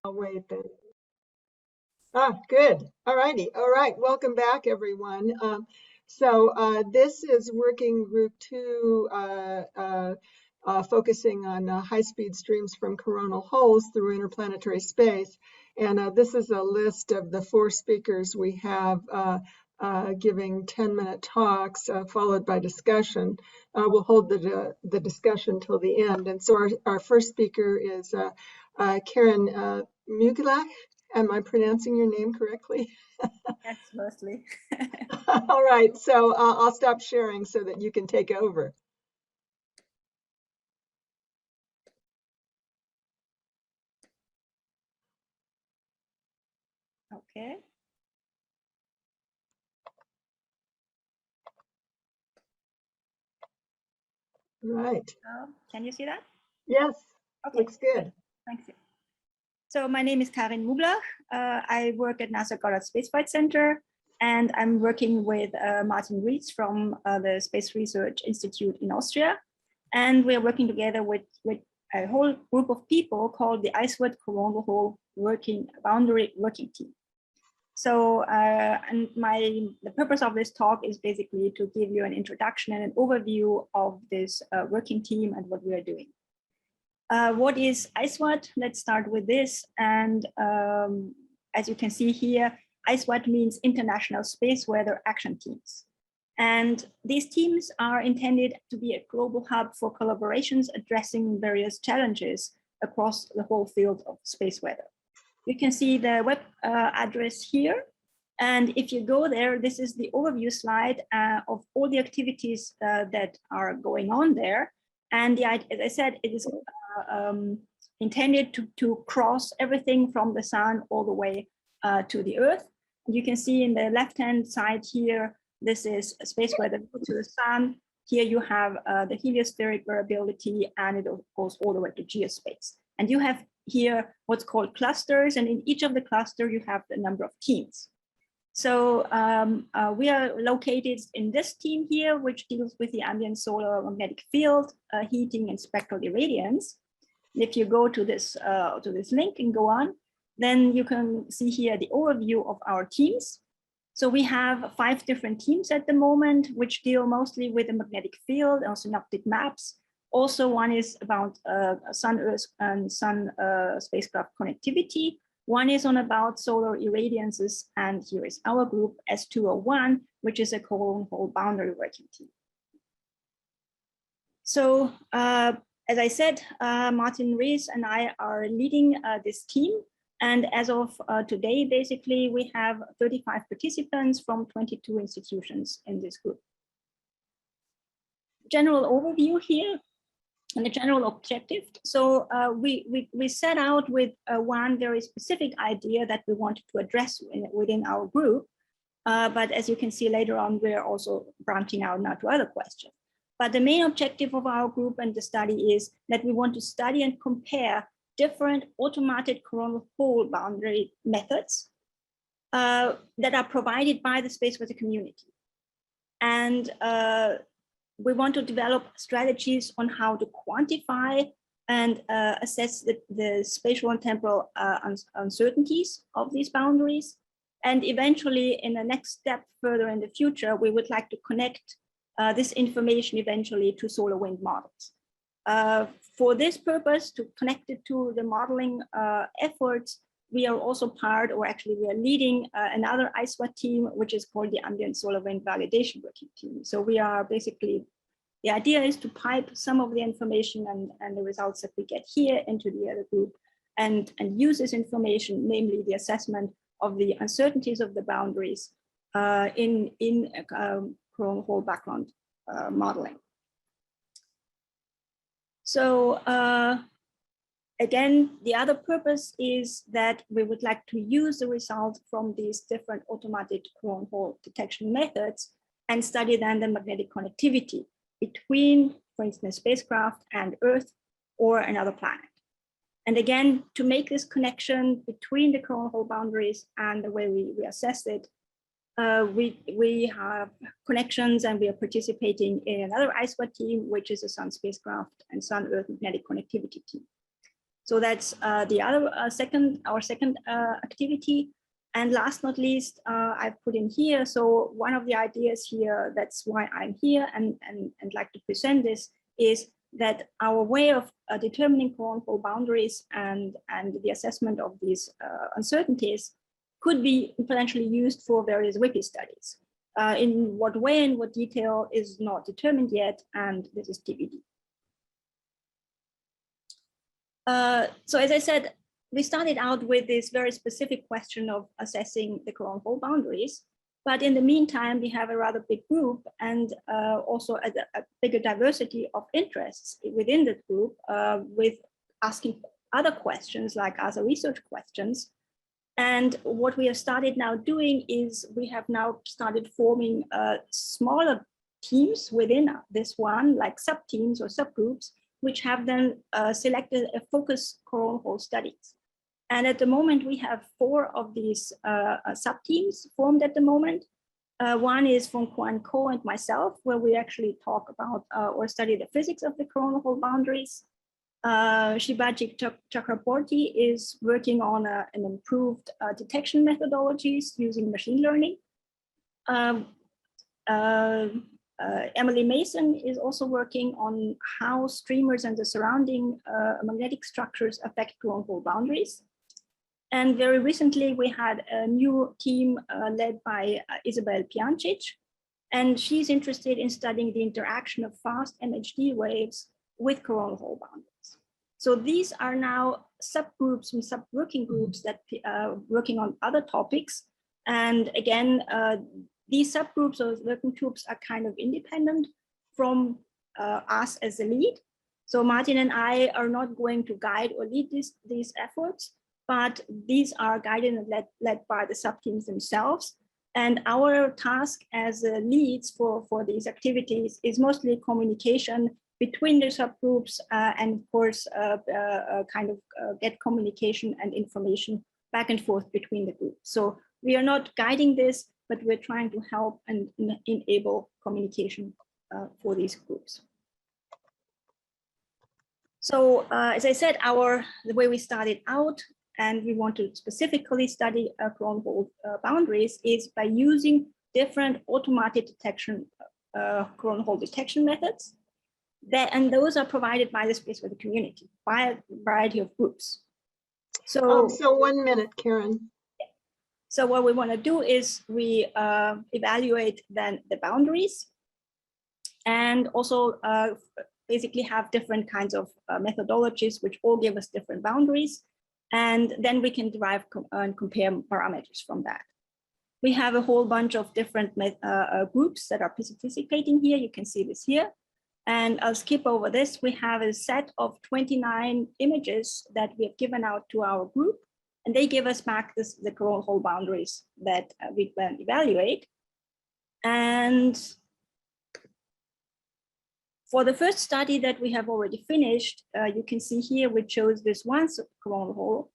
I'll wait then. Good. All righty. All right. Welcome back, everyone. This is working group 2, focusing on high-speed streams from coronal holes through interplanetary space. And this is a list of the 4 speakers we have giving 10-minute talks, followed by discussion. We'll hold the discussion till the end. And so our first speaker is Karen Muglach. Am I pronouncing your name correctly? Yes, mostly. All right, so I'll stop sharing so that you can take over. Okay. Right. Can you see that? Yes, okay. Looks good. Thank you. So my name is Karin Muglach. I work at NASA Goddard Space Flight Center, and I'm working with Martin Rees from the Space Research Institute in Austria. And we're working together with a whole group of people called the IceWAT Coronal Hole Boundary Working Team. So the purpose of this talk is basically to give you an introduction and an overview of this working team and what we are doing. What is IceWAT? Let's start with this. And as you can see here, IceWAT means International Space Weather Action Teams. And these teams are intended to be a global hub for collaborations addressing various challenges across the whole field of space weather. You can see the web address here. And if you go there, this is the overview slide of all the activities that are going on there. And as I said, it is intended to cross everything from the sun all the way to the Earth. You can see in the left-hand side here, this is space weather to the sun. Here you have the heliospheric variability, and it goes all the way to geospace. And you have here what's called clusters, and in each of the clusters you have the number of teams. So we are located in this team here, which deals with the ambient solar magnetic field, heating, and spectral irradiance. And if you go to this link and go on, then you can see here the overview of our teams. So we have 5 different teams at the moment, which deal mostly with the magnetic field and synoptic maps. Also, one is about Sun-Earth and Sun spacecraft connectivity. One is on about solar irradiances, and here is our group S201, which is a coronal hole boundary working team. So, as I said, Martin Rees and I are leading this team. And as of today, basically, we have 35 participants from 22 institutions in this group. General overview here. And the general objective. So we set out with one very specific idea that we wanted to address within our group. But as you can see later on, we're also branching out now to other questions. But the main objective of our group and the study is that we want to study and compare different automated coronal hole boundary methods that are provided by the space weather community. And we want to develop strategies on how to quantify and assess the spatial and temporal uncertainties of these boundaries. And eventually, in the next step further in the future, we would like to connect this information eventually to solar wind models. For this purpose, to connect it to the modeling efforts, we are also part, or actually we are leading another IceWAT team, which is called the Ambient Solar Wind Validation Working Team. So we are basically, the idea is to pipe some of the information and the results that we get here into the other group and use this information, namely the assessment of the uncertainties of the boundaries in coronal hole background modeling. So again, the other purpose is that we would like to use the results from these different automatic coronal hole detection methods and study then the magnetic connectivity between, for instance, spacecraft and Earth or another planet. And again, to make this connection between the coronal hole boundaries and the way we assess it, we have connections and we are participating in another IceWAT team, which is a Sun spacecraft and Sun-Earth magnetic connectivity team. So that's the other our second activity. And last not least, I've put in here. So one of the ideas here, that's why I'm here and like to present this, is that our way of determining coronal hole boundaries and the assessment of these uncertainties could be potentially used for various WHPI studies. In what way and what detail is not determined yet, and this is TBD. So as I said, we started out with this very specific question of assessing the coronal hole boundaries. But in the meantime, we have a rather big group and also a bigger diversity of interests within the group with asking other questions like other research questions. And what we have started now doing is we have now started forming smaller teams within this one, like sub-teams or subgroups, which have then selected a focus coronal hole studies. And at the moment, we have 4 of these sub-teams formed at the moment. One is from Kwan Ko and myself, where we actually talk about or study the physics of the coronal hole boundaries. Shivaji Chakraborty is working on an improved detection methodologies using machine learning. Emily Mason is also working on how streamers and the surrounding magnetic structures affect coronal hole boundaries. And very recently, we had a new team led by Isabel Piancic, and she's interested in studying the interaction of fast MHD waves with coronal hole boundaries. So these are now subgroups and sub-working groups that are working on other topics. And again, these subgroups or working groups are kind of independent from us as a lead. So Martin and I are not going to guide or lead these efforts, but these are guided and led by the sub-teams themselves. And our task as leads for these activities is mostly communication between the subgroups and of course get communication and information back and forth between the groups. So we are not guiding this, but we're trying to help and enable communication for these groups. So as I said, the way we started out, and we want to specifically study coronal hole boundaries, is by using different automated detection, coronal hole detection methods. And those are provided by the Space Weather community by a variety of groups. So, so 1 minute, Karen. So what we want to do is we evaluate then the boundaries and also basically have different kinds of methodologies which all give us different boundaries. And then we can derive and compare parameters from that. We have a whole bunch of different groups that are participating here. You can see this here. And I'll skip over this. We have a set of 29 images that we have given out to our group, and they give us back the coronal hole boundaries that we then evaluate. And for the first study that we have already finished, you can see here we chose this one coronal hole.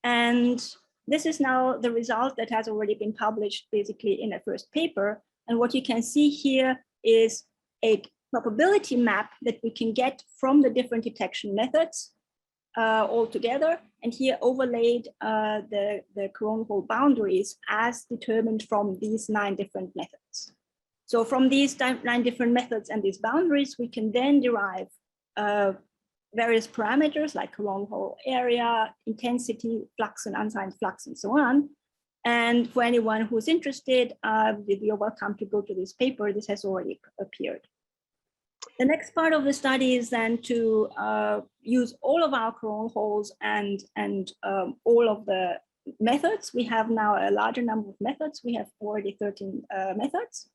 And this is now the result that has already been published basically in a first paper. And what you can see here is a probability map that we can get from the different detection methods all together, and here overlaid the coronal hole boundaries as determined from these 9 different methods. So from these 9 different methods and these boundaries, we can then derive various parameters like coronal hole area, intensity, flux and unsigned flux, and so on. And for anyone who's interested, you're welcome to go to this paper. This has already appeared. The next part of the study is then to use all of our coronal holes and all of the methods. We have now a larger number of methods. We have already 13 methods.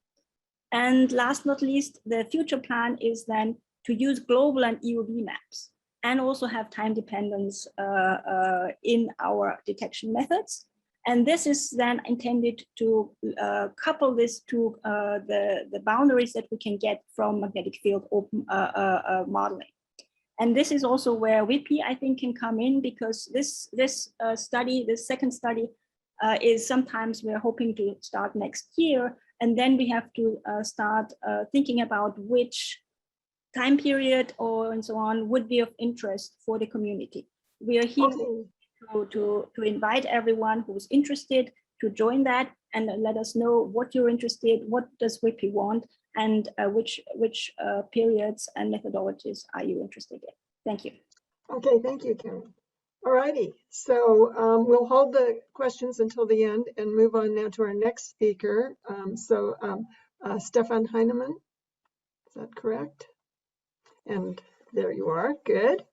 And last not least, the future plan is then to use global and EUV maps and also have time dependence in our detection methods. And this is then intended to couple this to the boundaries that we can get from magnetic field open modeling. And this is also where WHPI, I think, can come in, because this study, this second study, is sometimes we're hoping to start next year. And then we have to start thinking about which time period or and so on would be of interest for the community. We are here Okay. to invite everyone who's interested to join that and let us know what you're interested, what does WHPI want, and which periods and methodologies are you interested in. Thank you. Okay, thank you, Karen. All righty, so we'll hold the questions until the end and move on now to our next speaker. Stefan Heinemann, is that correct? And there you are, good.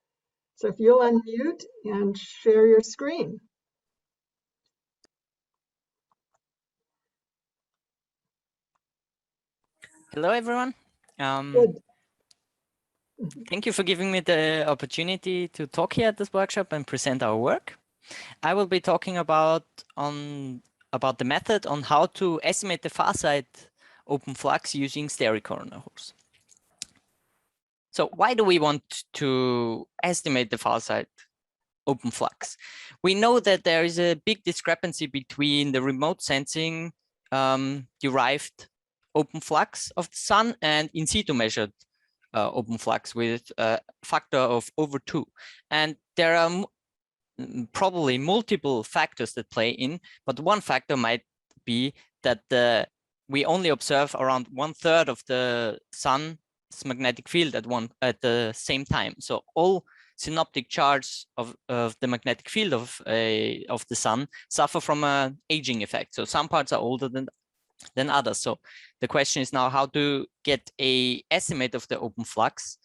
So if you'll unmute and share your screen. Hello, everyone. Good. Thank you for giving me the opportunity to talk here at this workshop and present our work. I will be talking about the method on how to estimate the far-side open flux using stereo corona holes. So why do we want to estimate the far-side open flux? We know that there is a big discrepancy between the remote sensing derived open flux of the sun and in situ measured open flux with a factor of over 2. And there are probably multiple factors that play in, but one factor might be that we only observe around 1/3 of the sun's magnetic field at the same time. So all synoptic charges of the magnetic field of the sun suffer from an aging effect. So some parts are older than others. So the question is now how to get an estimate of the open flux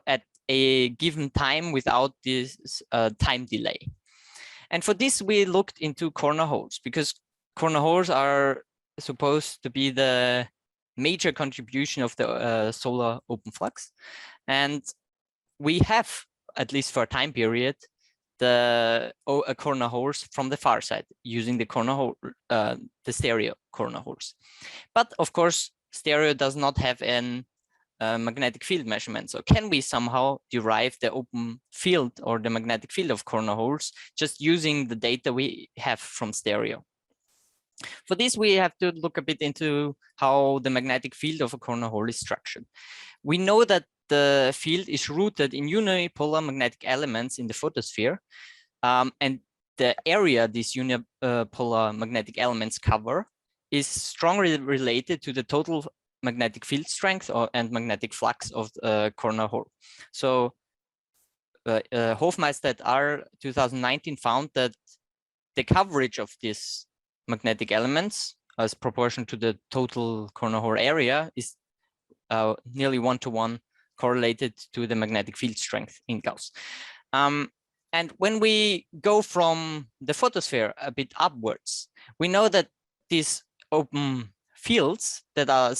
at a given time without this time delay. And for this, we looked into corner holes, because corner holes are supposed to be the major contribution of the solar open flux. And we have, at least for a time period, the corner holes from the far side using the corner hole, the stereo corner holes. But of course, stereo does not have an magnetic field measurement. So can we somehow derive the open field or the magnetic field of corner holes just using the data we have from stereo? For this, we have to look a bit into how the magnetic field of a corner hole is structured. We know that the field is rooted in unipolar magnetic elements in the photosphere, and the area these unipolar magnetic elements cover is strongly related to the total magnetic field strength and magnetic flux of the corner hole. So Hofmeister et al. 2019 found that the coverage of these magnetic elements as proportion to the total corner hole area is nearly 1-to-1 correlated to the magnetic field strength in Gauss. And when we go from the photosphere a bit upwards, we know that these open fields that are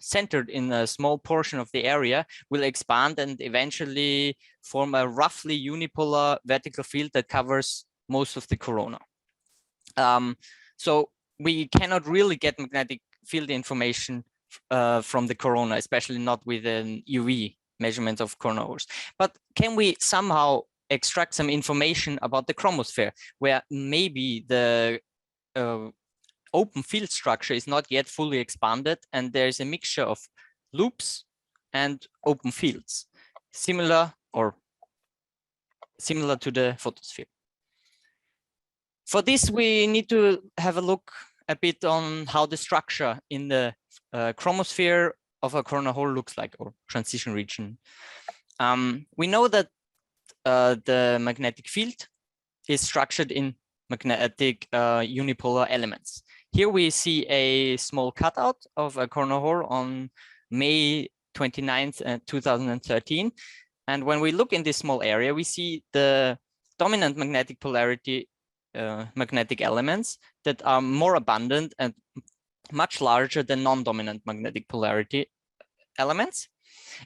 centered in a small portion of the area will expand and eventually form a roughly unipolar vertical field that covers most of the corona. So we cannot really get magnetic field information from the corona, especially not with an UV measurement of corona holes. But can we somehow extract some information about the chromosphere, where maybe the open field structure is not yet fully expanded and there's a mixture of loops and open fields, similar to the photosphere? For this, we need to have a look a bit on how the structure in the chromosphere of a corona hole looks like, or transition region. We know that the magnetic field is structured in magnetic unipolar elements. Here we see a small cutout of a corona hole on May 29th, 2013. And when we look in this small area, we see the dominant magnetic polarity magnetic elements that are more abundant and much larger than non-dominant magnetic polarity elements.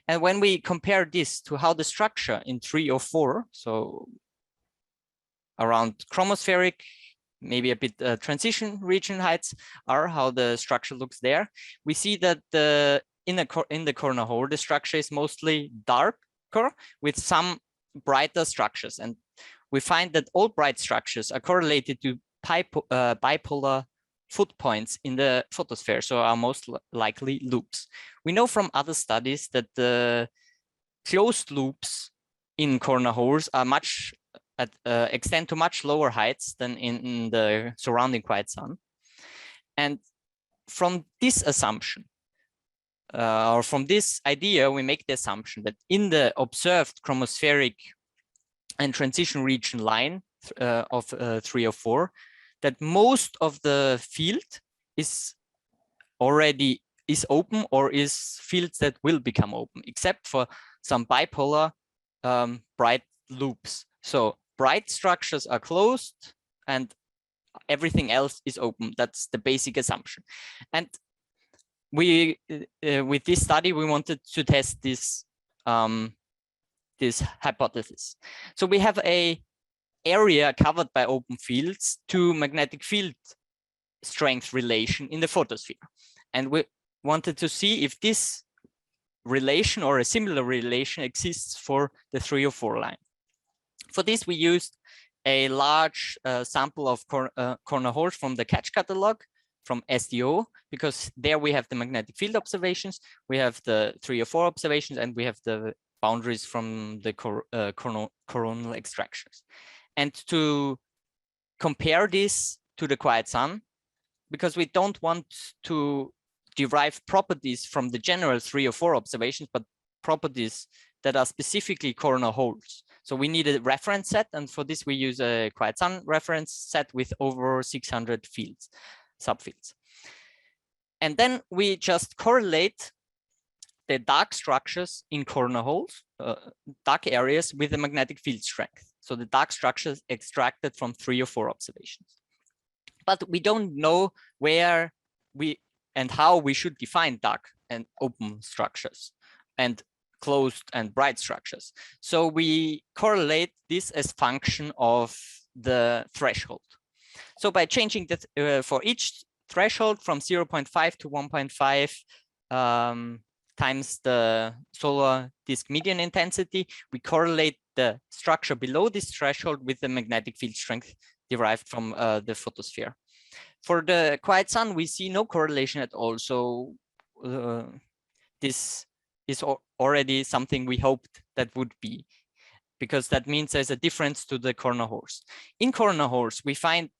And when we compare this to how the structure in 3 or 4, so around chromospheric, maybe a bit transition region heights are, how the structure looks there, we see that in the corona hole, the structure is mostly darker with some brighter structures. And we find that all bright structures are correlated to bipolar foot points in the photosphere, so are most likely loops. We know from other studies that the closed loops in corona holes are much extend to much lower heights than in the surrounding quiet sun. And from this assumption, or from this idea, we make the assumption that in the observed chromospheric and transition region line of 304, that most of the field is already open or is fields that will become open, except for some bipolar bright loops. So bright structures are closed and everything else is open. That's the basic assumption. And we, with this study, we wanted to test this this hypothesis. So we have a area covered by open fields to magnetic field strength relation in the photosphere. And we wanted to see if this relation or a similar relation exists for the 304 line. For this, we used a large sample of corner holes from the CATCH catalog from SDO, because there we have the magnetic field observations, we have the 304 observations, and we have the boundaries from the coronal extractions. And to compare this to the quiet sun, because we don't want to derive properties from the general 304 observations, but properties that are specifically coronal holes. So we need a reference set, and for this we use a quiet sun reference set with over 600 fields, subfields. And then we just correlate the dark structures in coronal holes, dark areas, with the magnetic field strength. So the dark structures extracted from 304 observations. But we don't know where we and how we should define dark and open structures and closed and bright structures. So we correlate this as function of the threshold. So by changing that for each threshold from 0.5 to 1.5 times the solar disk median intensity, we correlate the structure below this threshold with the magnetic field strength derived from the photosphere. For the quiet sun, we see no correlation at all. So this is already something we hoped that would be, because that means there's a difference to the coronal holes. In coronal holes, we find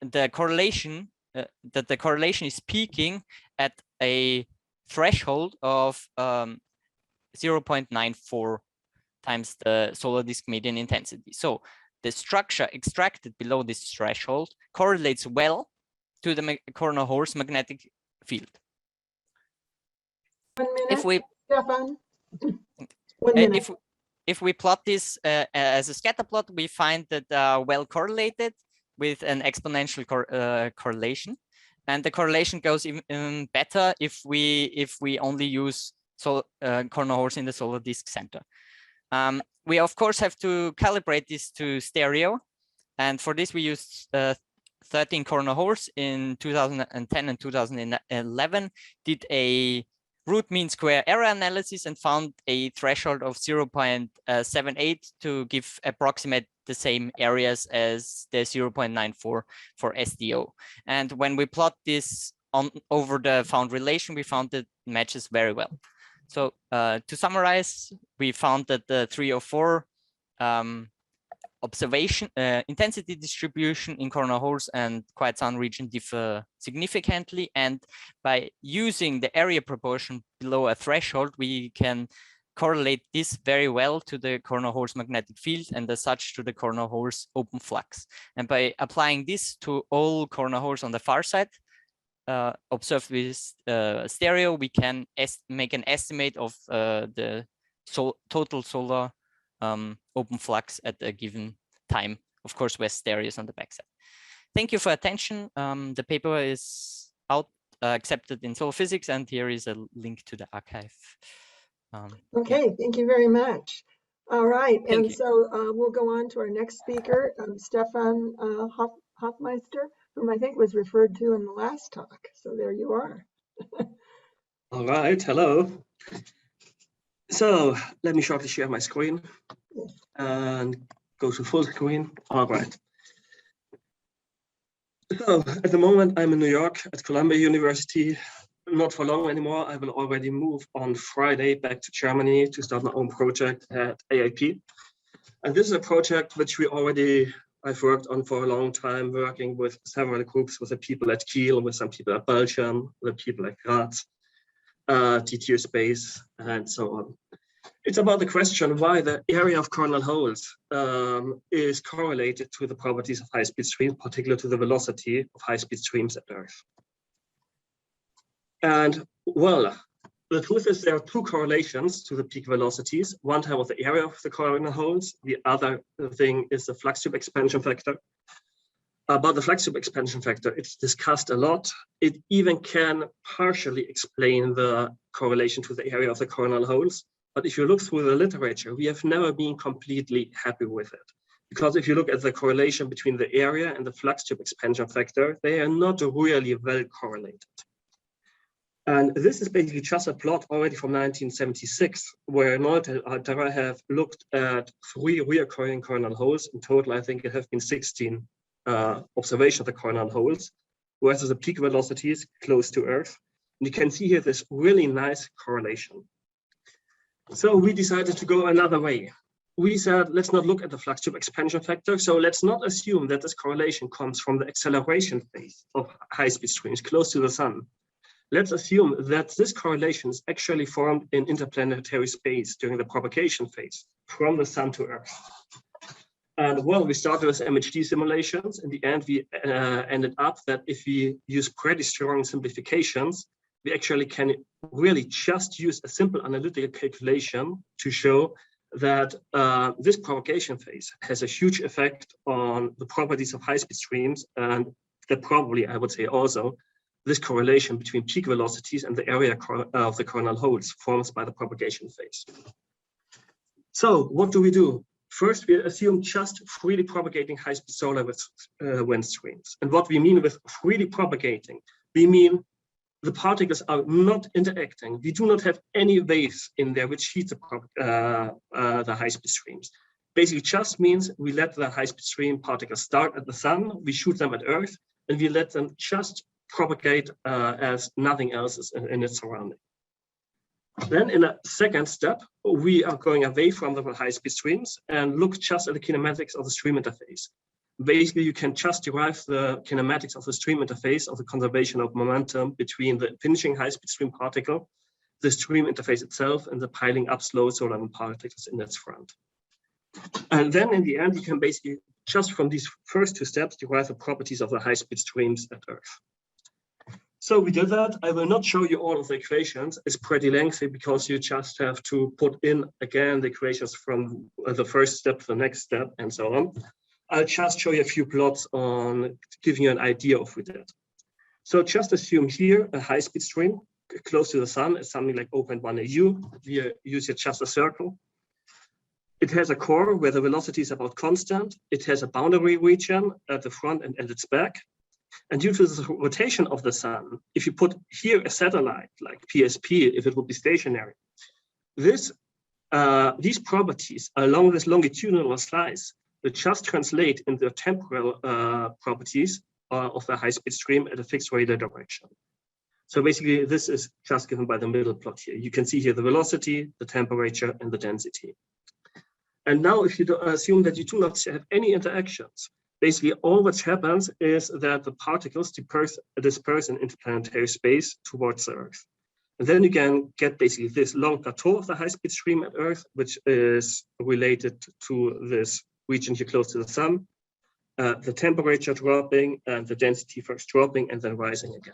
the correlation, that the correlation is peaking at a threshold of 0.94 times the solar disk median intensity. So the structure extracted below this threshold correlates well to the coronal holes magnetic field. 1 minute, If we, Stefan. 1 minute. If we plot this as a scatter plot, we find that well correlated with an exponential correlation, and the correlation goes even better if we only use coronal holes in the solar disk center. We of course have to calibrate this to stereo, and for this we used 13 coronal holes in 2010 and 2011, did a root mean square error analysis and found a threshold of 0.78 to give approximate the same areas as the 0.94 for SDO. And when we plot this over the found relation, we found it matches very well. So to summarize, we found that the 304 observation intensity distribution in coronal holes and quiet sun region differ significantly, and by using the area proportion below a threshold, we can correlate this very well to the coronal holes magnetic field, and as such to the coronal holes open flux. And by applying this to all coronal holes on the far side observed with stereo, we can make an estimate of the total solar open flux at a given time, of course, where stereo is on the backside. Thank you for attention. The paper is out, accepted in Solar Physics, and here is a link to the archive. Okay, yeah. Thank you very much. All right, Thank you. So we'll go on to our next speaker, Stefan Hofmeister, whom I think was referred to in the last talk. So there you are. All right, hello. So let me shortly share my screen and go to full screen. All right. So at the moment, I'm in New York at Columbia University. Not for long anymore. I will already move on Friday back to Germany to start my own project at AIP. And this is a project which I've worked on for a long time, working with several groups, with the people at Kiel, with some people at Belgium, with people at Graz, TTU Space, and so on. It's about the question why the area of coronal holes is correlated to the properties of high-speed streams, particularly to the velocity of high-speed streams at Earth. And well, the truth is there are two correlations to the peak velocities. One time of the area of the coronal holes. The other thing is the flux tube expansion factor. About the flux tube expansion factor, it's discussed a lot. It even can partially explain the correlation to the area of the coronal holes. But if you look through the literature, we have never been completely happy with it. Because if you look at the correlation between the area and the flux tube expansion factor, they are not really well correlated. And this is basically just a plot already from 1976, where Nolte and Altera have looked at 3 recurring coronal holes. In total, I think it have been 16 observations of the coronal holes, whereas the peak velocities close to Earth. And you can see here this really nice correlation. So we decided to go another way. We said, let's not look at the flux tube expansion factor. So let's not assume that this correlation comes from the acceleration phase of high-speed streams close to the sun. Let's assume that this correlation is actually formed in interplanetary space during the propagation phase from the sun to Earth. And well, we started with MHD simulations. In the end, we ended up that if we use pretty strong simplifications, we actually can really just use a simple analytical calculation to show that this propagation phase has a huge effect on the properties of high-speed streams, and that probably, I would say also, this correlation between peak velocities and the area of the coronal holes forms by the propagation phase. So what do we do? First, we assume just freely propagating high-speed solar wind streams. And what we mean with freely propagating, we mean the particles are not interacting. We do not have any waves in there which heat the high-speed streams. Basically just means we let the high-speed stream particles start at the sun, we shoot them at Earth, and we let them just propagate as nothing else is in its surrounding. Then in a second step, we are going away from the high-speed streams and look just at the kinematics of the stream interface. Basically, you can just derive the kinematics of the stream interface of the conservation of momentum between the impinging high-speed stream particle, the stream interface itself, and the piling up slow solar wind particles in its front. And then in the end, you can basically just from these first 2 steps derive the properties of the high-speed streams at Earth. So we did that. I will not show you all of the equations. It's pretty lengthy because you just have to put in again the equations from the first step to the next step and so on. I'll just show you a few plots on giving you an idea of what we did. So just assume here a high-speed stream close to the sun is something like 0.1 AU. We use here just a circle. It has a core where the velocity is about constant. It has a boundary region at the front and at its back. And due to the rotation of the sun, if you put here a satellite like PSP, if it would be stationary, these properties along this longitudinal slice will just translate into temporal properties of the high-speed stream at a fixed radial direction. So basically, this is just given by the middle plot here. You can see here the velocity, the temperature, and the density. And now if you assume that you do not have any interactions, basically, all what happens is that the particles disperse in interplanetary space towards the Earth. And then you can get basically this long plateau of the high-speed stream at Earth, which is related to this region here close to the sun, the temperature dropping and the density first dropping and then rising again.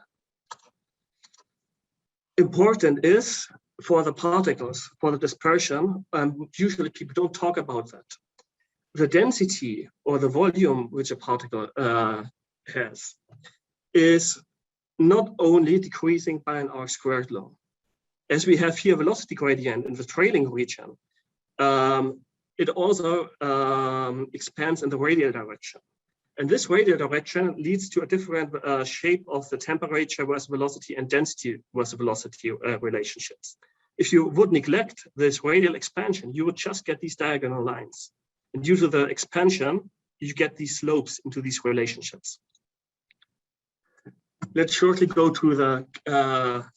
Important is for the particles, for the dispersion, usually people don't talk about that. The density or the volume which a particle has is not only decreasing by an r² law. As we have here velocity gradient in the trailing region, it also expands in the radial direction. And this radial direction leads to a different shape of the temperature versus velocity and density versus velocity relationships. If you would neglect this radial expansion, you would just get these diagonal lines. And due to the expansion, you get these slopes into these relationships. Let's shortly go to the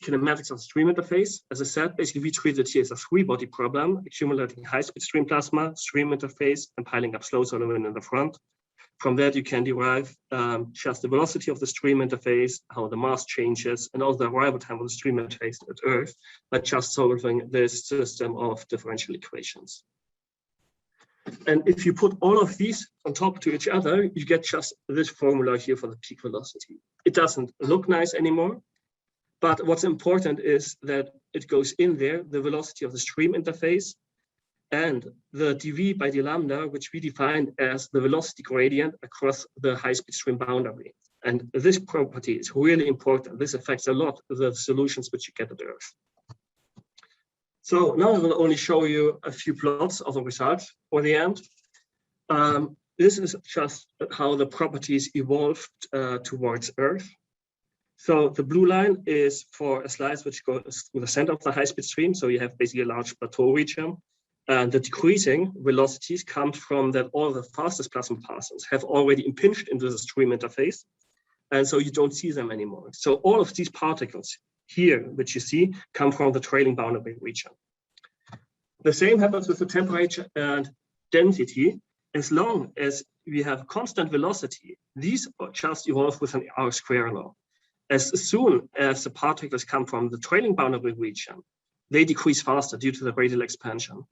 kinematics of the stream interface. As I said, basically we treat it here as a three-body problem, accumulating high-speed stream plasma, stream interface, and piling up slow solar wind in the front. From that, you can derive just the velocity of the stream interface, how the mass changes, and also the arrival time of the stream interface at Earth by just solving this system of differential equations. And if you put all of these on top to each other, you get just this formula here for the peak velocity. It doesn't look nice anymore, but what's important is that it goes in there, the velocity of the stream interface, and the dV by d lambda, which we defined as the velocity gradient across the high-speed stream boundary. And this property is really important. This affects a lot of the solutions which you get at Earth. So now I will only show you a few plots of the results for the end. This is just how the properties evolved towards Earth. So the blue line is for a slice which goes through the center of the high-speed stream. So you have basically a large plateau region. And the decreasing velocities come from that all the fastest plasma parcels have already impinged into the stream interface. And so you don't see them anymore. So all of these particles here, which you see, come from the trailing boundary region. The same happens with the temperature and density. As long as we have constant velocity, these just evolve with an R-square law. As soon as the particles come from the trailing boundary region, they decrease faster due to the radial expansion.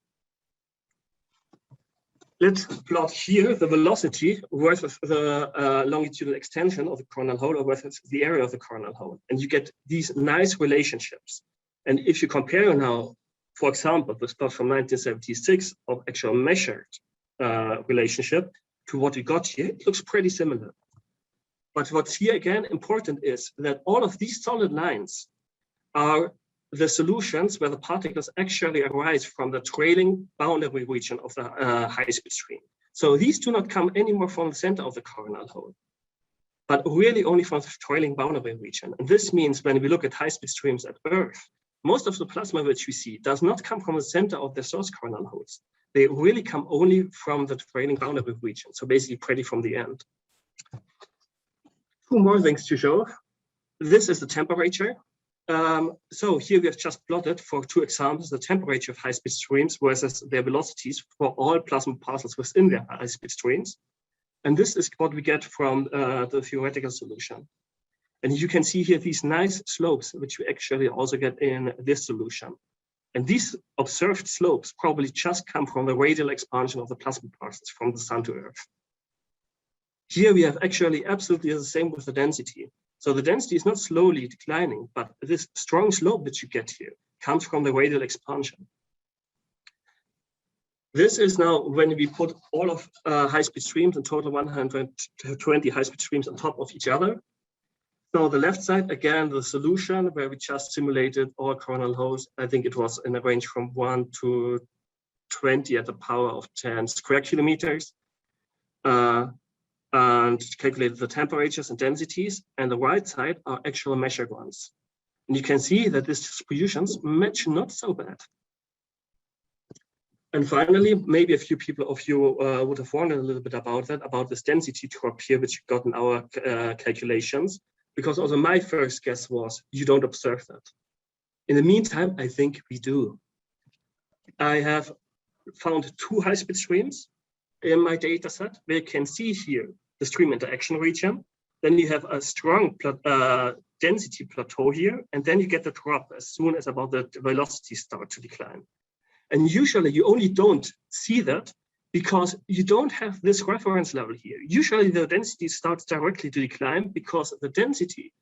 Let's plot here the velocity versus the longitudinal extension of the coronal hole or versus the area of the coronal hole. And you get these nice relationships. And if you compare now, for example, the plot from 1976 of actual measured relationship to what we got here, it looks pretty similar. But what's here again important is that all of these solid lines are the solutions where the particles actually arise from the trailing boundary region of the high-speed stream. So these do not come anymore from the center of the coronal hole, but really only from the trailing boundary region. And this means when we look at high-speed streams at Earth, most of the plasma which we see does not come from the center of the source coronal holes. They really come only from the trailing boundary region, so basically pretty from the end. Two more things to show. This is the temperature. So here we have just plotted for two examples the temperature of high-speed streams versus their velocities for all plasma parcels within their high-speed streams. And this is what we get from the theoretical solution. And you can see here these nice slopes, which we actually also get in this solution. And these observed slopes probably just come from the radial expansion of the plasma parcels from the sun to Earth. Here we have actually absolutely the same with the density. So the density is not slowly declining, but this strong slope that you get here comes from the radial expansion. This is now when we put all of high-speed streams, in total 120 high-speed streams on top of each other. So the left side, again, the solution where we just simulated all coronal holes. I think it was in a range from 1 to 20 at the power of 10 square kilometers. And calculated the temperatures and densities, and the right side are actual measured ones. And you can see that these distributions match not so bad. And finally, maybe a few people of you would have wondered a little bit about that, about this density drop here, which we got in our calculations, because also my first guess was you don't observe that. In the meantime, I think we do. I have found two high-speed streams in my data set where you can see here the stream interaction region. Then you have a strong density plateau here, and then you get the drop as soon as about the velocity start to decline. And usually you only don't see that because you don't have this reference level here. Usually the density starts directly to decline because the density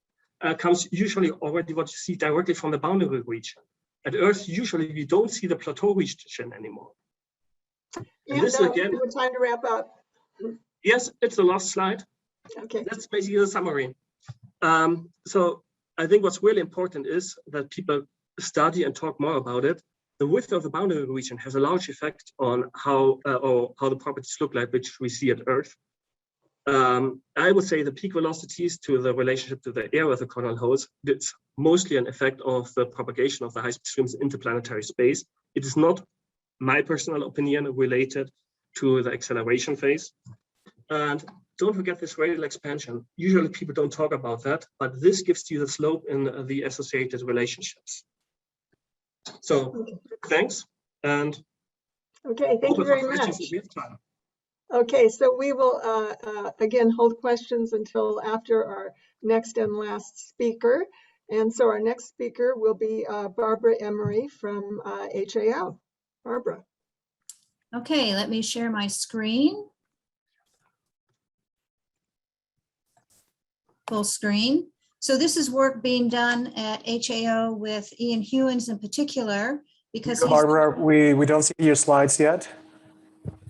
comes usually already what you see directly from the boundary region. At Earth, usually you don't see the plateau region anymore. And this again, time to wrap up. Yes, it's the last slide. Okay. That's basically the summary. So I think what's really important is that people study and talk more about it. The width of the boundary region has a large effect on how the properties look like, which we see at Earth. I would say the peak velocities to the relationship to the area of the coronal holes, it's mostly an effect of the propagation of the high-speed streams in interplanetary space. It is not my personal opinion related to the acceleration phase. And don't forget this radial expansion. Usually people don't talk about that, but this gives you the slope in the associated relationships. So thanks, and Okay, thank you very much. If we have time. Okay, so we will again hold questions until after our next and last speaker. And so our next speaker will be Barbara Emery from HAO. Barbara. Okay, let me share my screen. Full screen. So this is work being done at HAO with Ian Hewins in particular, because Barbara, we don't see your slides yet.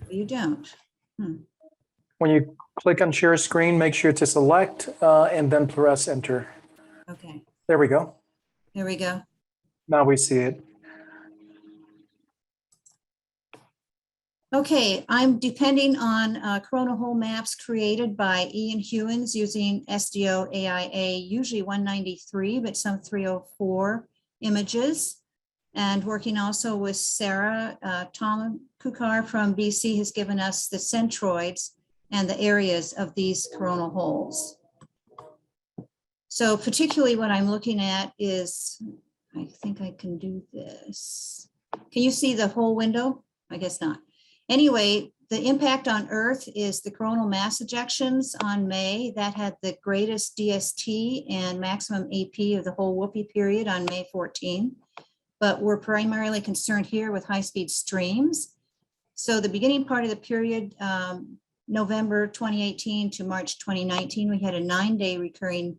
You don't. When you click on share screen, make sure to select and then press enter. Okay, There we go. there we go. Now we see it. Okay, I'm depending on coronal hole maps created by Ian Hewins using SDO AIA, usually 193, but some 304 images. And working also with Sarah, Tom Kukar from BC has given us the centroids and the areas of these coronal holes. So particularly what I'm looking at is, I think I can do this. Can you see the whole window? I guess not. Anyway, the impact on Earth is the coronal mass ejections on May. That had the greatest DST and maximum AP of the whole WHPI period on May 14. But we're primarily concerned here with high-speed streams. So the beginning part of the period, November 2018 to March 2019, we had a 9-day recurring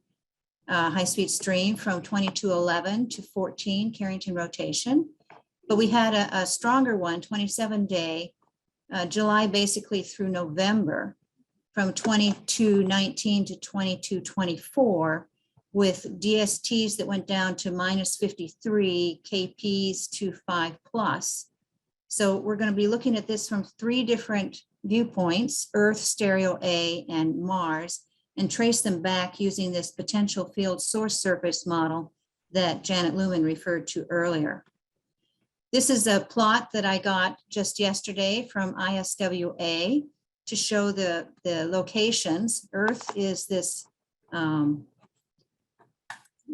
high-speed stream from 2211 to 14 Carrington rotation. But we had a stronger one, 27-day, July basically through November, from 2219 to 2224, with DSTs that went down to minus 53, KPs to 5+. So we're going to be looking at this from 3 different viewpoints, Earth, stereo A, and Mars, and trace them back using this potential field source surface model that Janet Lumen referred to earlier. This is a plot that I got just yesterday from ISWA to show the locations. Earth is this, let's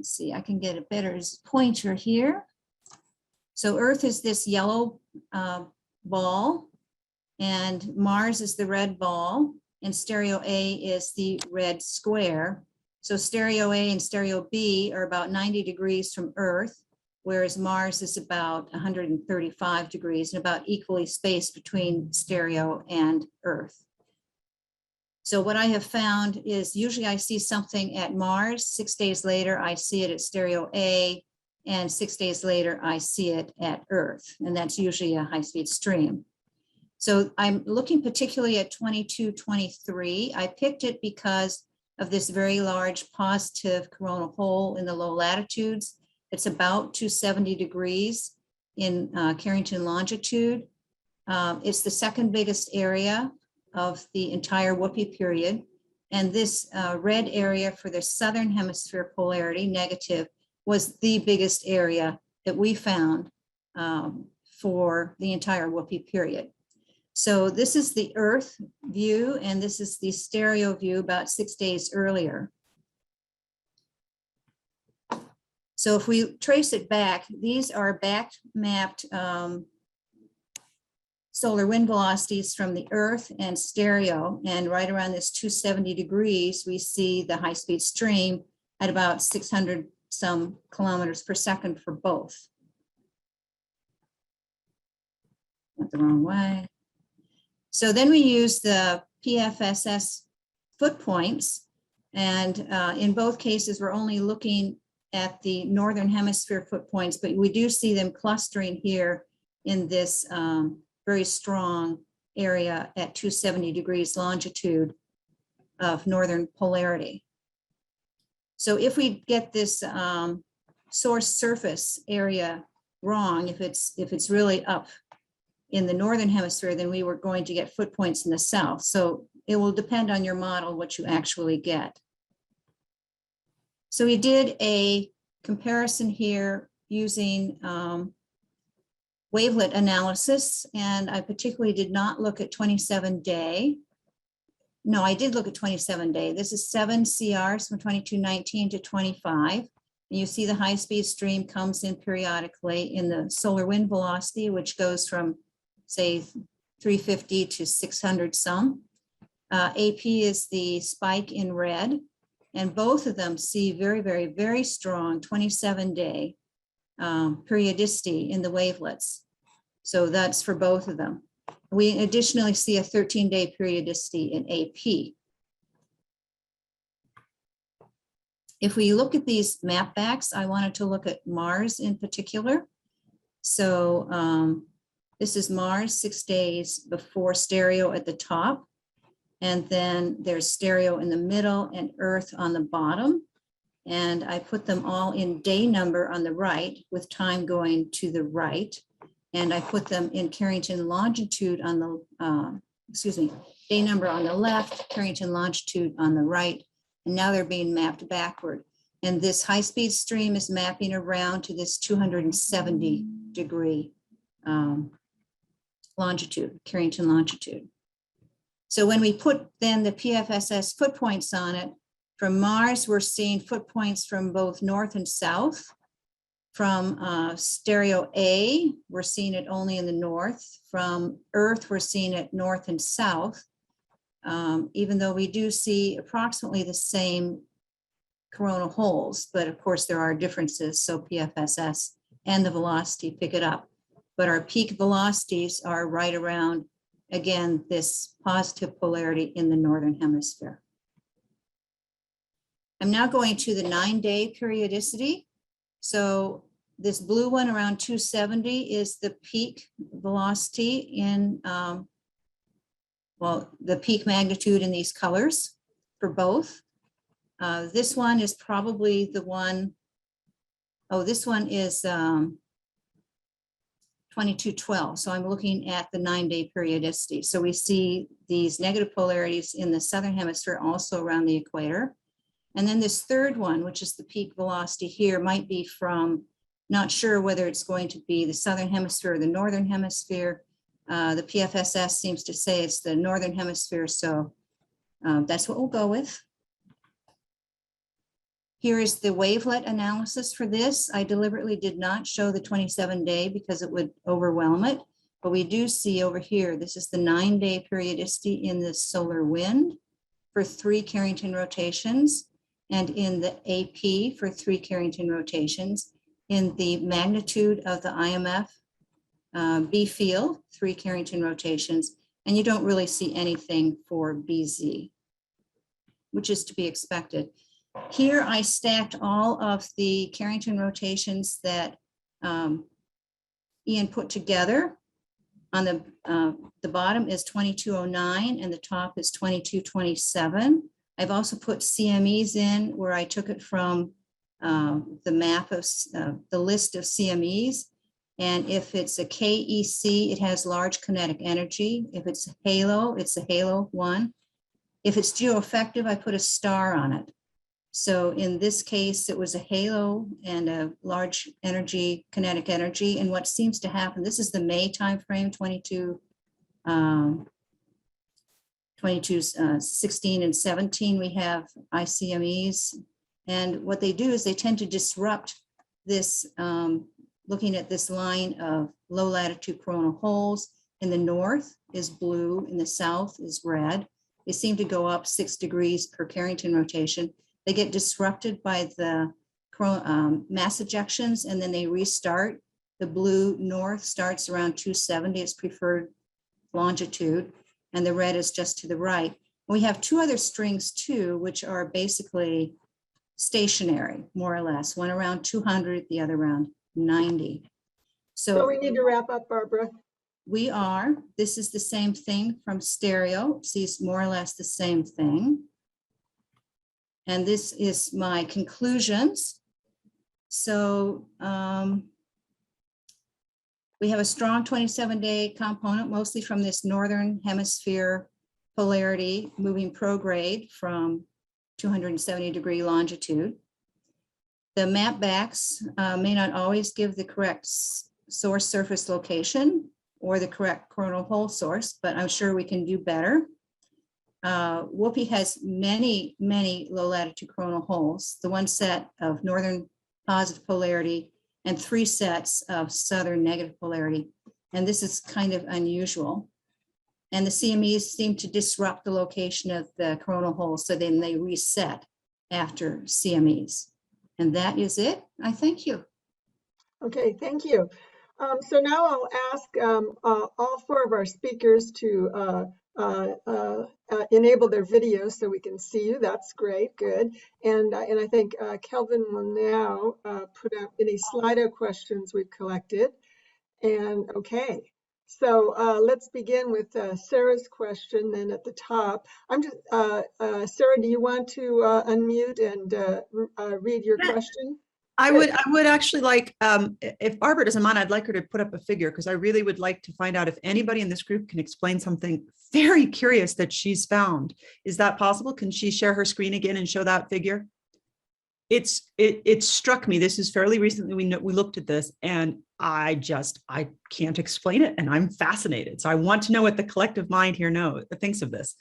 see, I can get a better pointer here. So Earth is this yellow ball, and Mars is the red ball, and stereo A is the red square. So stereo A and stereo B are about 90 degrees from Earth, whereas Mars is about 135 degrees and about equally spaced between stereo and Earth. So what I have found is usually I see something at Mars, 6 days later, I see it at stereo A, and 6 days later, I see it at Earth, and that's usually a high-speed stream. So I'm looking particularly at 2223. I picked it because of this very large positive coronal hole in the low latitudes. It's about 270 degrees in Carrington longitude. It's the second biggest area of the entire WHPI period. And this red area for the southern hemisphere polarity, negative, was the biggest area that we found for the entire WHPI period. So this is the Earth view, and this is the stereo view about 6 days earlier. So if we trace it back, these are back mapped solar wind velocities from the Earth and stereo. And right around this 270 degrees, we see the high-speed stream at about 600 some kilometers per second for both. Went the wrong way. So then we use the PFSS foot points. And in both cases, we're only looking at the northern hemisphere foot points, but we do see them clustering here in this very strong area at 270 degrees longitude of northern polarity. So if we get this source surface area wrong, if it's really up in the northern hemisphere, then we were going to get foot points in the south. So it will depend on your model what you actually get. So we did a comparison here using wavelet analysis, and I particularly did not look at 27-day. No, I did look at 27-day. This is 7 CRs from 2219 to 25. And you see the high-speed stream comes in periodically in the solar wind velocity, which goes from, say, 350 to 600 some. AP is the spike in red, and both of them see very, very, very strong 27-day periodicity in the wavelets. So that's for both of them. We additionally see a 13-day periodicity in AP. If we look at these map backs, I wanted to look at Mars in particular. So this is Mars 6 days before stereo at the top. And then there's stereo in the middle and Earth on the bottom. And I put them all in day number on the right with time going to the right. And I put them in Carrington longitude on the, day number on the left, Carrington longitude on the right. And now they're being mapped backward. And this high-speed stream is mapping around to this 270-degree longitude, Carrington longitude. So when we put then the PFSS foot points on it, from Mars, we're seeing foot points from both north and south. From stereo A, we're seeing it only in the north. From Earth, we're seeing it north and south, even though we do see approximately the same coronal holes, but of course there are differences, so PFSS and the velocity pick it up. But our peak velocities are right around, again, this positive polarity in the northern hemisphere. I'm now going to the 9-day periodicity. So this blue one around 270 is the peak velocity in, well, the peak magnitude in these colors for both. This one is probably the one, this one is 2212. So I'm looking at the 9-day periodicity. So we see these negative polarities in the southern hemisphere, also around the equator. And then this third one, which is the peak velocity here, might be from, not sure whether it's going to be the southern hemisphere or the northern hemisphere. The PFSS seems to say it's the northern hemisphere, so that's what we'll go with. Here is the wavelet analysis for this. I deliberately did not show the 27-day because it would overwhelm it, but we do see over here, this is the 9-day periodicity in the solar wind for 3 Carrington rotations, and in the AP for 3 Carrington rotations, in the magnitude of the IMF B field, 3 Carrington rotations, and you don't really see anything for BZ, which is to be expected. Here I stacked all of the Carrington rotations that Ian put together. On the bottom is 2209 and the top is 2227. I've also put CMEs in where I took it from the map of the list of CMEs. And if it's a KEC, it has large kinetic energy. If it's a HALO, it's a HALO 1. If it's geoeffective, I put a star on it. So in this case, it was a HALO and a large energy, kinetic energy. And what seems to happen, this is the May timeframe, 16 and 17, we have ICMEs. And what they do is they tend to disrupt this, looking at this line of low latitude coronal holes. In the north is blue, in the south is red. They seem to go up 6 degrees per Carrington rotation. They get disrupted by the mass ejections and then they restart. The blue north starts around 270, its preferred longitude, and the red is just to the right. We have 2 other strings too, which are basically stationary, more or less, one around 200, the other around 90. So we need to wrap up, Barbara. We are. This is the same thing from stereo. Sees more or less the same thing. And this is my conclusions. So we have a strong 27-day component, mostly from this northern hemisphere polarity moving prograde from 270-degree longitude. The map backs may not always give the correct source surface location or the correct coronal hole source, but I'm sure we can do better. WHPI has many, many low latitude coronal holes, the one set of northern positive polarity and 3 sets of southern negative polarity. And this is kind of unusual. And the CMEs seem to disrupt the location of the coronal holes, so then they reset after CMEs. And that is it. I thank you. Okay, thank you. So now I'll ask all 4 of our speakers to enable their videos so we can see you. That's great, good. And I think Kelvin will now put up any Slido questions we've collected. And okay, so let's begin with Sarah's question then at the top. I'm just, Sarah, do you want to unmute and read your question? I would actually like, if Barbara doesn't mind, I'd like her to put up a figure because I really would like to find out if anybody in this group can explain something very curious that she's found. Is that possible? Can she share her screen again and show that figure? It struck me, this is fairly recently, we looked at this and I can't explain it and I'm fascinated. So I want to know what the collective mind here thinks of this.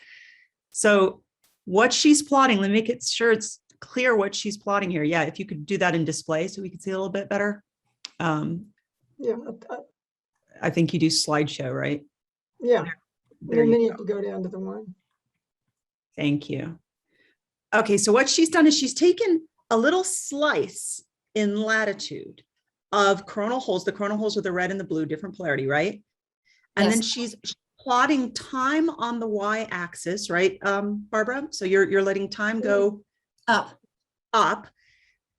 So what she's plotting, let me make it sure it's clear what she's plotting here. Yeah, if you could do that in display so we can see a little bit better. Yeah. I think you do slideshow, right? Yeah. There And then you go. have to go down to the one. Thank you. Okay, so what she's done is she's taken a little slice in latitude of coronal holes. The coronal holes are the red and the blue, different polarity, right? And Yes. then she's plotting time on the y-axis, right, Barbara? So you're letting time go up.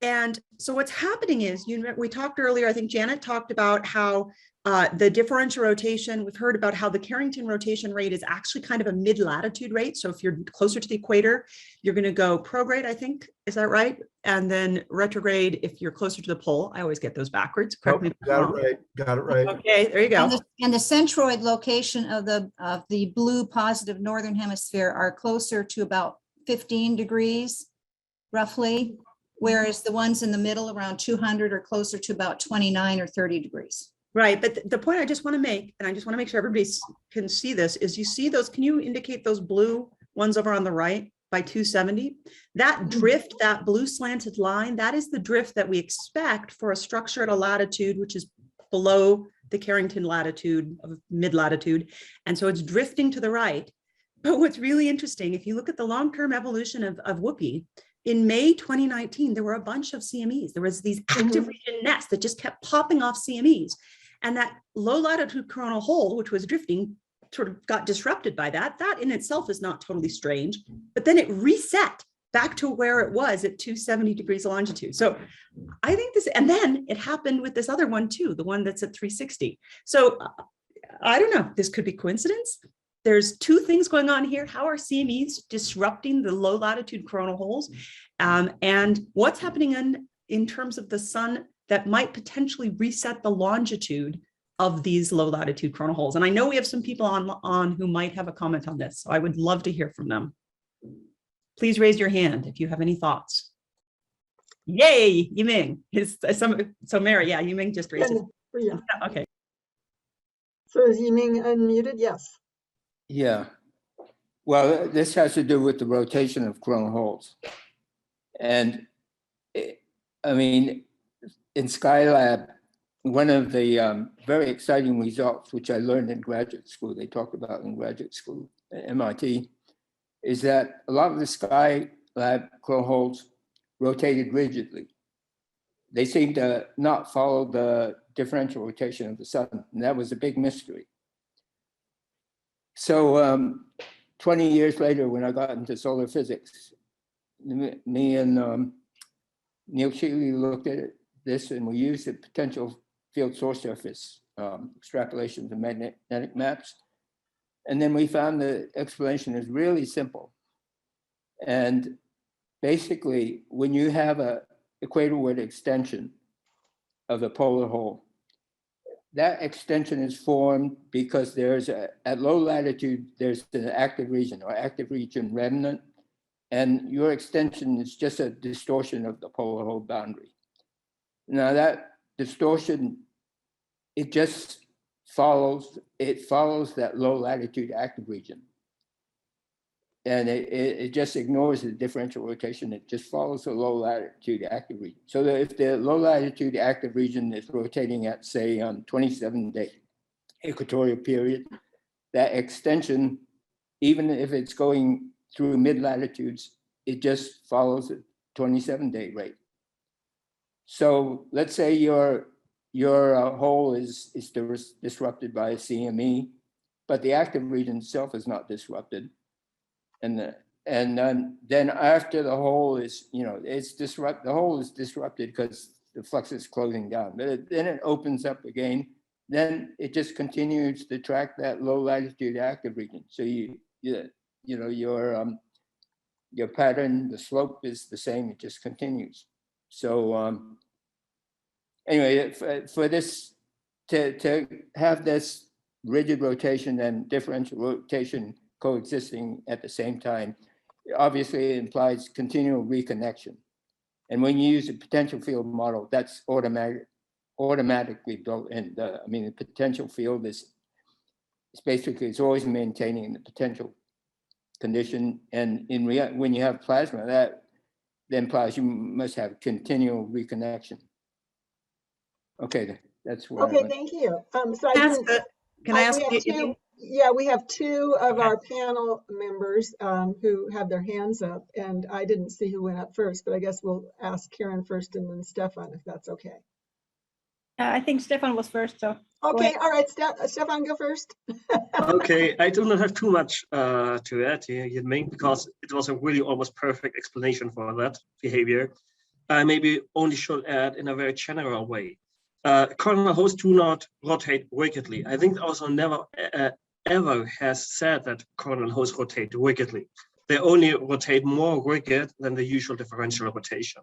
And so what's happening is, we talked earlier, I think Janet talked about how the differential rotation, we've heard about how the Carrington rotation rate is actually kind of a mid-latitude rate. So if you're closer to the equator, you're going to go prograde, I think, is that right? And then retrograde if you're closer to the pole. I always get those backwards. Correct me if I'm wrong. Got it right. Okay, there you go. And the centroid location of the blue positive northern hemisphere are closer to about 15 degrees, roughly, whereas the ones in the middle around 200 are closer to about 29 or 30 degrees. Right, but the point I just want to make, and I just want to make sure everybody can see this, is you see those, can you indicate those blue ones over on the right by 270? That drift, that blue slanted line, that is the drift that we expect for a structure at a latitude, which is below the Carrington latitude of mid-latitude. And so it's drifting to the right. But what's really interesting, if you look at the long-term evolution of WHPI, in May 2019, there were a bunch of CMEs. There was these active region nets that just kept popping off CMEs. And that low latitude coronal hole, which was drifting, sort of got disrupted by that. That in itself is not totally strange, but then it reset back to where it was at 270 degrees longitude. So I think this, and then it happened with this other one too, the one that's at 360. So I don't know, this could be coincidence. There's 2 things going on here. How are CMEs disrupting the low latitude coronal holes? And what's happening in terms of the sun that might potentially reset the longitude of these low latitude coronal holes? And I know we have some people on who might have a comment on this, so I would love to hear from them. Please raise your hand if you have any thoughts. Yay, Yiming. So Mary, yeah, Yiming just raised it. Yeah. Okay. So is Yiming unmuted? Yes. Yeah. Well, this has to do with the rotation of coronal holes. And I mean, in Skylab, one of the very exciting results, which I learned in graduate school, they talked about in graduate school at MIT, is that a lot of the Skylab coronal holes rotated rigidly. They seemed to not follow the differential rotation of the sun, and that was a big mystery. So 20 years later, when I got into solar physics, me and Neil Sheely looked at this, and we used the potential field source surface extrapolations and magnetic maps. And then we found the explanation is really simple. And basically, when you have a equatorward extension of the polar hole, that extension is formed because there's at low latitude, there's an active region or active region remnant, and your extension is just a distortion of the polar hole boundary. Now that distortion, it just follows, that low latitude active region. and it just ignores the differential rotation. It just follows the low latitude active region. So that if the low latitude active region is rotating at, say, 27-day equatorial period, that extension, even if it's going through mid latitudes, it just follows a 27-day rate. So let's say your hole is disrupted by a CME, but the active region itself is not disrupted. And then after the hole is, the hole is disrupted because the flux is closing down, but then it opens up again. Then it just continues to track that low latitude active region. So your pattern, the slope is the same. It just continues. So anyway, for this to have this rigid rotation and differential rotation coexisting at the same time, obviously it implies continual reconnection. And when you use a potential field model, that's automatically built in. The potential field is basically, it's always maintaining the potential condition. And when you have plasma, that implies you must have continual reconnection. Okay, that's what. Okay, thank you. So Can I ask you? Yeah, we have two of our panel members who have their hands up, and I didn't see who went up first, but I guess we'll ask Karen first and then Stefan, if that's okay. I think Stefan was first, so. Okay, all right, Stefan, go first. Okay, I do not have too much to add here, Yiming, because it was a really almost perfect explanation for that behavior. I maybe only should add in a very general way. Coronal holes do not rotate wickedly. I think also never ever has said that coronal holes rotate wickedly. They only rotate more wicked than the usual differential rotation.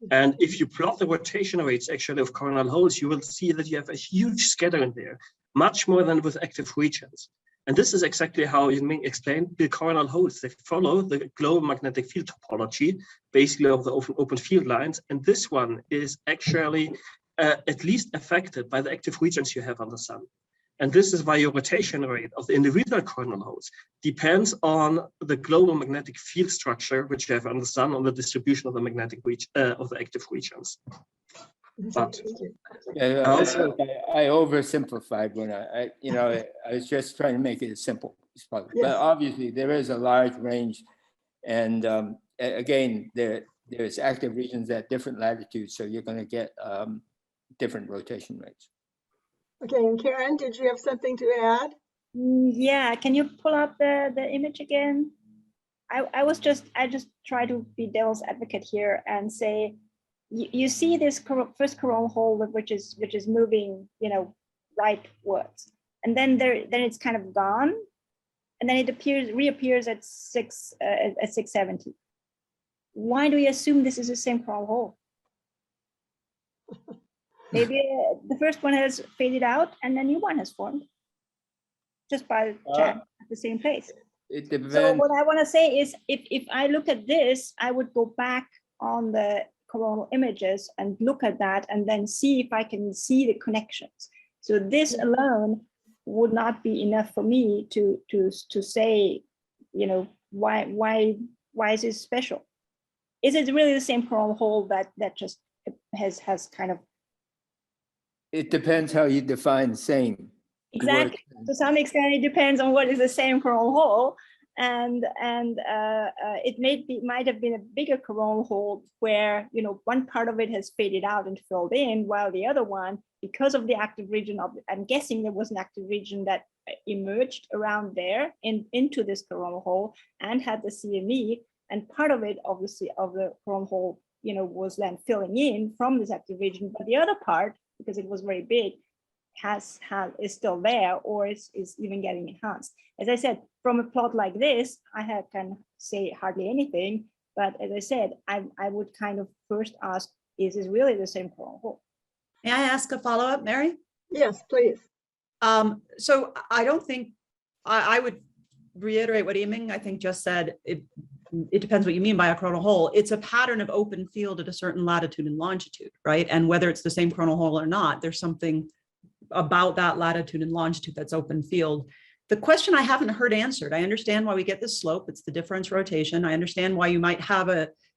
And if you plot the rotation rates actually of coronal holes, you will see that you have a huge scattering there, much more than with active regions. And this is exactly how Yiming explained the coronal holes. They follow the global magnetic field topology, basically of the open field lines. And this one is actually at least affected by the active regions you have on the sun. And this is why your rotation rate of the individual coronal holes depends on the global magnetic field structure, which you have on the sun, on the distribution of the magnetic of the active regions. But I oversimplified when I was just trying to make it as simple as possible. Yes. But obviously there is a large range, and again, there's active regions at different latitudes, so you're going to get different rotation rates. Okay, and Karen, did you have something to add? Yeah, can you pull up the image again? I just try to be devil's advocate here and say, you see this first coronal hole which is moving, rightwards, and then it's kind of gone, and then it reappears at 670. Why do we assume this is the same coronal hole? Maybe the first one has faded out and a new one has formed just by chance at the same place. It depends. So what I want to say is, if I look at this, I would go back on the coronal images and look at that and then see if I can see the connections. So this alone would not be enough for me to say, why is it special? Is it really the same coronal hole that just has kind of? It depends how you define same. Exactly. To some extent, it depends on what is the same coronal hole, and it might have been a bigger coronal hole where one part of it has faded out and filled in, while the other one, because of the active region I'm guessing there was an active region that emerged around there into this coronal hole and had the CME, and part of it obviously of the coronal hole was then filling in from this active region, but the other part, because it was very big, is still there, or is even getting enhanced. As I said, from a plot like this, I can say hardly anything, but as I said, I would kind of first ask, is this really the same coronal hole? May I ask a follow-up, Mary? Yes, please. So I don't think, I would reiterate what Yiming, I think, just said. It depends what you mean by a coronal hole. It's a pattern of open field at a certain latitude and longitude, right? And whether it's the same coronal hole or not, there's something about that latitude and longitude that's open field The question I haven't heard answered. I understand why we get this slope. It's the difference rotation. I understand why you might have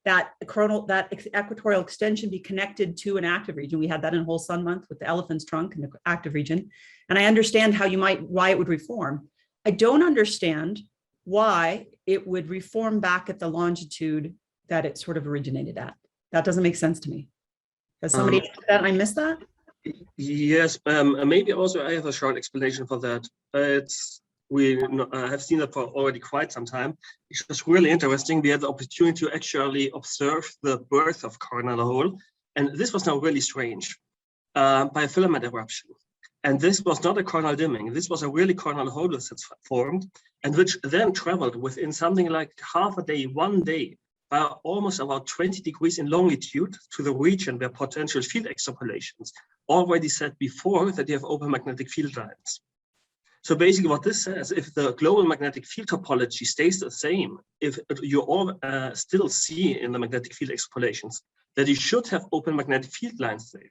that equatorial extension be connected to an active region. We had that in whole sun month with the elephant's trunk in the active region. And I understand why it would reform. I don't understand why it would reform back at the longitude that it sort of originated at. That doesn't make sense to me. Has somebody answered that and I missed that? Yes, maybe also I have a short explanation for that. We have seen that for already quite some time. It was really interesting. We had the opportunity to actually observe the birth of coronal hole, and this was now really strange by a filament eruption. And this was not a coronal dimming. This was a really coronal hole that's formed, and which then traveled within something like half a day, 1 day, by almost about 20 degrees in longitude to the region where potential field extrapolations already said before that you have open magnetic field lines. So basically what this says, if the global magnetic field topology stays the same, if you all still see in the magnetic field extrapolations that you should have open magnetic field lines there.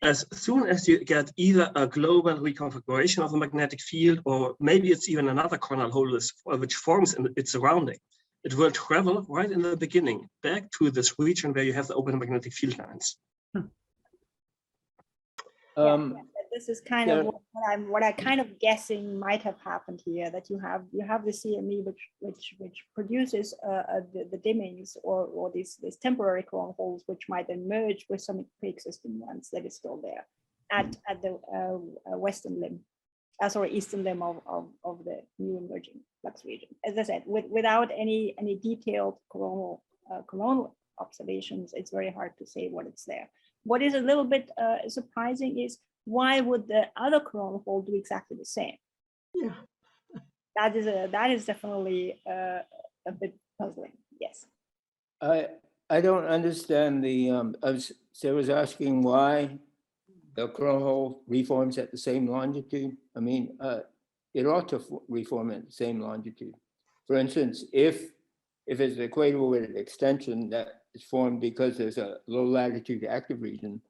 As soon as you get either a global reconfiguration of the magnetic field, or maybe it's even another coronal hole which forms in its surrounding, it will travel right in the beginning back to this region where you have the open magnetic field lines. This is kind of what I kind of guessing might have happened here. That you have the CME which produces the dimmings or these temporary coronal holes which might then merge with some pre-existing ones that is still there at the western limb, eastern limb of the new emerging flux region. As I said, without any detailed coronal observations, it's very hard to say what it's there. What is a little bit surprising is why would the other coronal hole do exactly the same? Yeah. That is definitely a bit puzzling. Yes. I don't understand Sarah was asking why the coronal hole reforms at the same longitude. I mean, it ought to reform at the same longitude. For instance, if it's an equatorial weighted extension that is formed because there's a low latitude active region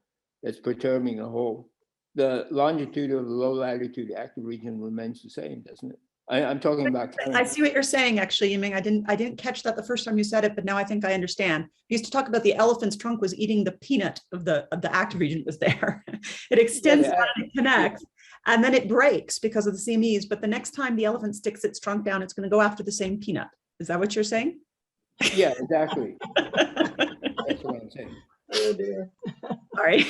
that's perturbing the hole, the longitude of the low latitude active region remains the same, doesn't it? I'm talking about. I see what you're saying, actually, Yiming. I didn't catch that the first time you said it, but now I think I understand. You used to talk about the elephant's trunk was eating the peanut of the active region that was there. It extends out and it connects, and then it breaks because of the CMEs. But the next time the elephant sticks its trunk down, it's going to go after the same peanut. Is that what you're saying? Yeah, exactly. That's what I'm saying. Oh dear. Sorry.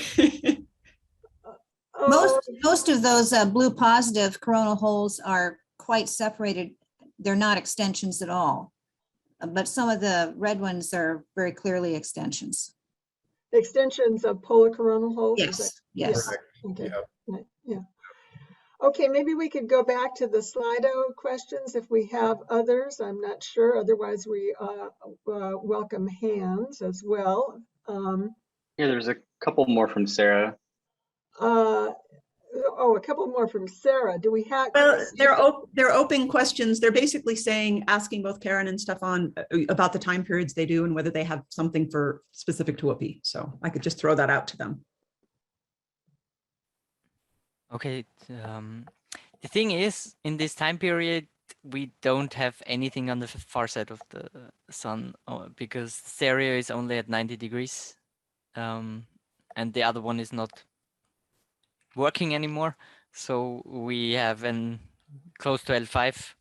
Most of those blue positive coronal holes are quite separated. They're not extensions at all, but some of the red ones are very clearly extensions. Extensions of polar coronal holes? Yes, yes. Okay. Yeah. Okay, maybe we could go back to the Slido questions if we have others. I'm not sure. Otherwise, we welcome hands as well. Yeah, there's a couple more from Sarah. A couple more from Sarah. Do we have? Well, they're open questions. They're basically asking both Karen and Stefan about the time periods they do and whether they have something for specific to WHPI. So I could just throw that out to them. Okay. The thing is, in this time period, we don't have anything on the far side of the sun because stereo is only at 90 degrees, and the other one is not working anymore. So we have an close to L5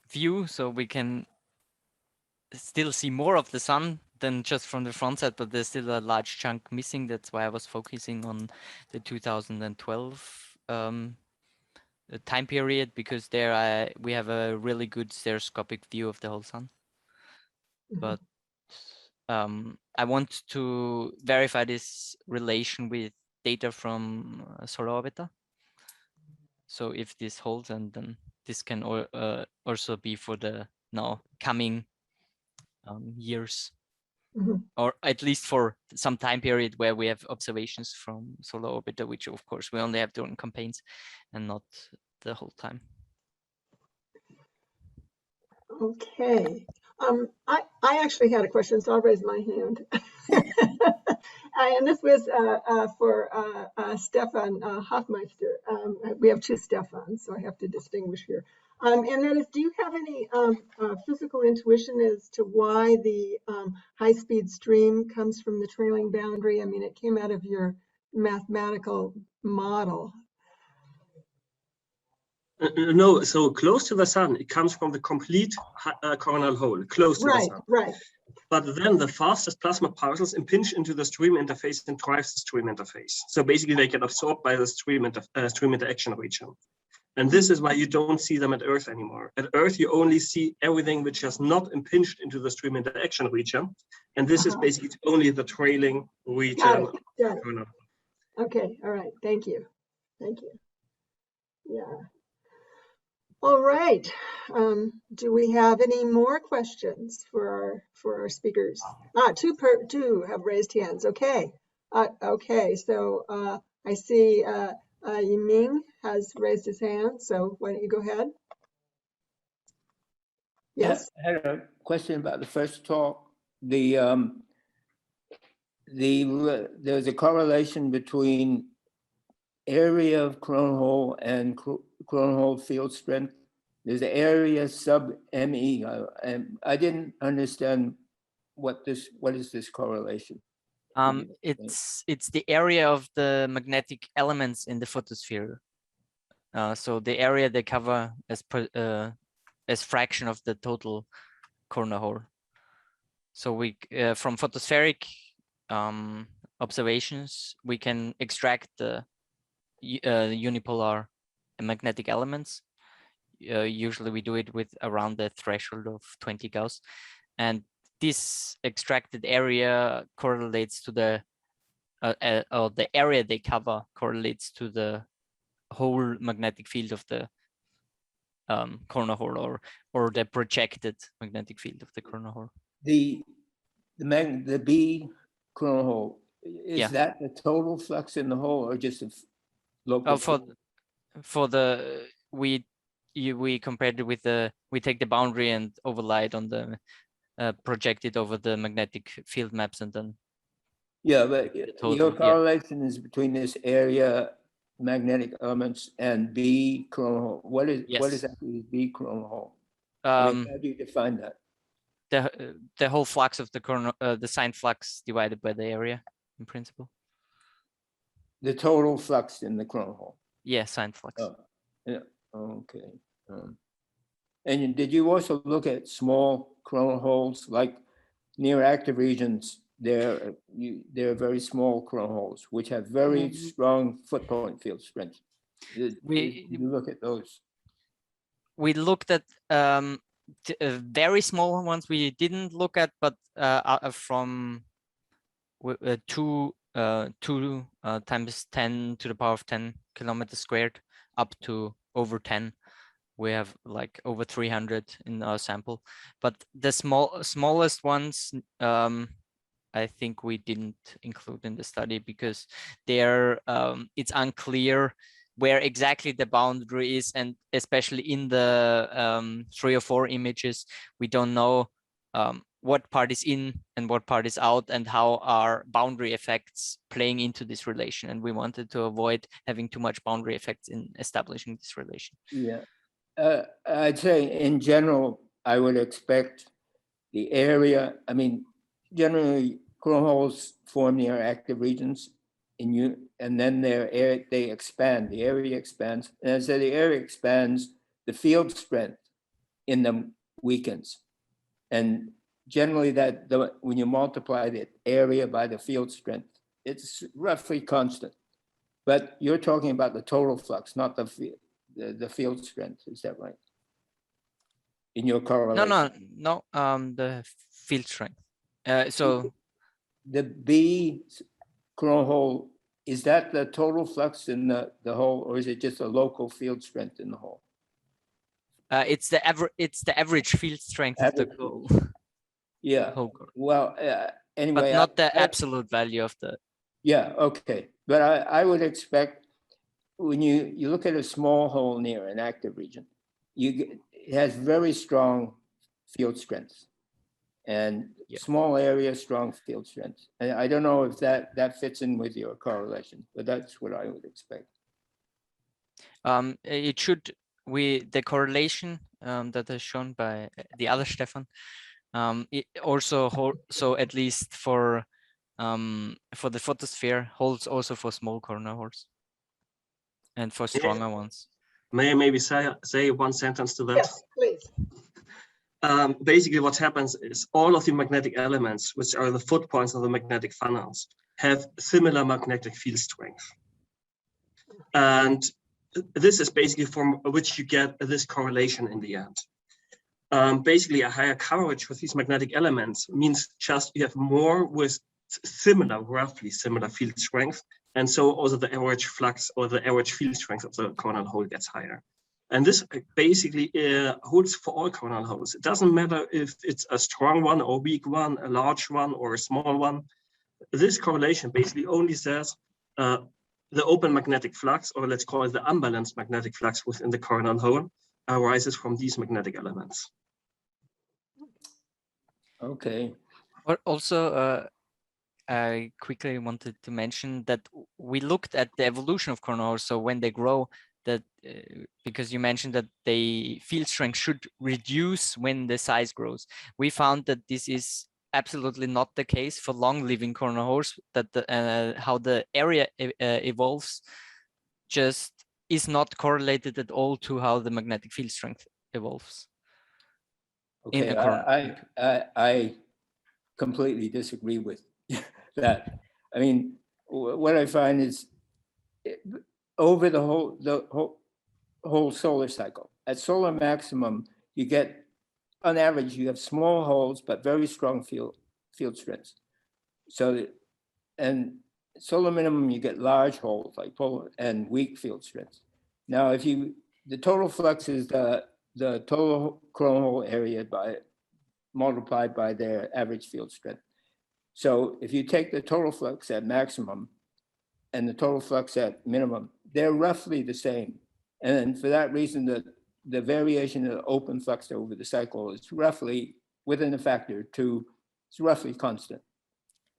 view, so we can still see more of the sun than just from the front side, but there's still a large chunk missing. That's why I was focusing on the 2012 time period, because there we have a really good stereoscopic view of the whole sun. But I want to verify this relation with data from Solar Orbiter. So if this holds, and then this can also be for the now coming years, or at least for some time period where we have observations from Solar Orbiter, which of course we only have during campaigns and not the whole time. Okay. I actually had a question, so I'll raise my hand. And this was for Stefan Hofmeister. We have two Stefans, so I have to distinguish here. And that is, do you have any physical intuition as to why the high-speed stream comes from the trailing boundary? I mean, it came out of your mathematical model. No, so close to the sun, it comes from the complete coronal hole, close to the sun. Right. But then the fastest plasma particles impinge into the stream interface and drives the stream interface. So basically they get absorbed by the stream interaction region. And this is why you don't see them at Earth anymore. At Earth, you only see everything which has not impinged into the stream interaction region. And this is basically only the trailing region. Got it. Okay, all right, thank you. Yeah. All right. Do we have any more questions for our speakers? Two have raised hands. Okay. Okay. So I see Yiming has raised his hand. So why don't you go ahead? Yes. I had a question about the first talk. There's a correlation between area of coronal hole and coronal hole field strength. There's an area sub ME. I didn't understand what is this correlation? It's the area of the magnetic elements in the photosphere. So the area they cover as fraction of the total coronal hole. So we from photospheric observations, we can extract the unipolar magnetic elements. Usually we do it with around the threshold of 20 Gauss, and this extracted area correlates to the or the area they cover correlates to the whole magnetic field of the coronal hole, or the projected magnetic field of the coronal hole. The B coronal hole, is that the total flux in the hole or just a local? For the we compared it with we take the boundary and overlay it on the projected over the magnetic field maps, and then but your correlation is between this area magnetic elements and B coronal hole. What is actually B coronal hole? How do you define that? The whole flux of the coronal, the sign flux divided by the area, in principle. The total flux in the coronal hole. Yeah, sign flux. Oh, yeah. Okay. And did you also look at small coronal holes, like near active regions? They're very small coronal holes, which have very strong foot point field strength. Did you look at those? We looked at very small ones. We didn't look at, but from 2 times 10 to the power of 10 kilometers squared up to over 10. We have like over 300 in our sample, but the smallest ones I think we didn't include in the study because they're it's unclear where exactly the boundary is, and especially in the 3 or 4 images, we don't know what part is in and what part is out, and how are boundary effects playing into this relation. And we wanted to avoid having too much boundary effects in establishing this relation. Yeah, I'd say in general, I would expect the area, I mean, generally coronal holes form near active regions and then they expand, the area expands. And as the area expands, the field strength in them weakens. And generally when you multiply the area by the field strength, it's roughly constant. But you're talking about the total flux, not the field strength, is that right? In your correlation? No, the field strength. So the B coronal hole, is that the total flux in the hole, or is it just a local field strength in the hole? It's the average field strength of the hole. Yeah. Well, anyway, but not the absolute value of the. Yeah. Okay. But I would expect when you look at a small hole near an active region, it has very strong field strength. and Yeah. small area, strong field strength. And I don't know if that fits in with your correlation, but that's what I would expect. It should, the correlation that is shown by the other Stefan, it also so at least for the photosphere holds also for small coronal holes and for stronger ones. May I maybe say one sentence to that? Yes, please. Basically, what happens is all of the magnetic elements, which are the foot points of the magnetic funnels, have similar magnetic field strength. And this is basically from which you get this correlation in the end. Basically, a higher coverage with these magnetic elements means just you have more with roughly similar field strength. And so also the average flux or the average field strength of the coronal hole gets higher. And this basically holds for all coronal holes. It doesn't matter if it's a strong one or weak one, a large one or a small one. This correlation basically only says the open magnetic flux, or let's call it the unbalanced magnetic flux within the coronal hole, arises from these magnetic elements. Okay. But also, I quickly wanted to mention that we looked at the evolution of coronal holes. So when they grow, that because you mentioned that the field strength should reduce when the size grows. We found that this is absolutely not the case for long-living coronal holes, that how the area evolves just is not correlated at all to how the magnetic field strength evolves. Okay, I completely disagree with that. I mean, what I find is over the whole solar cycle, at solar maximum, you get, on average, you have small holes, but very strong field strengths. So, and solar minimum, you get large holes like polar and weak field strengths. Now, if the total flux is the total coronal hole area multiplied by their average field strength. So if you take the total flux at maximum and the total flux at minimum, they're roughly the same. And for that reason, the variation of the open flux over the cycle is roughly within a factor of 2. It's roughly constant.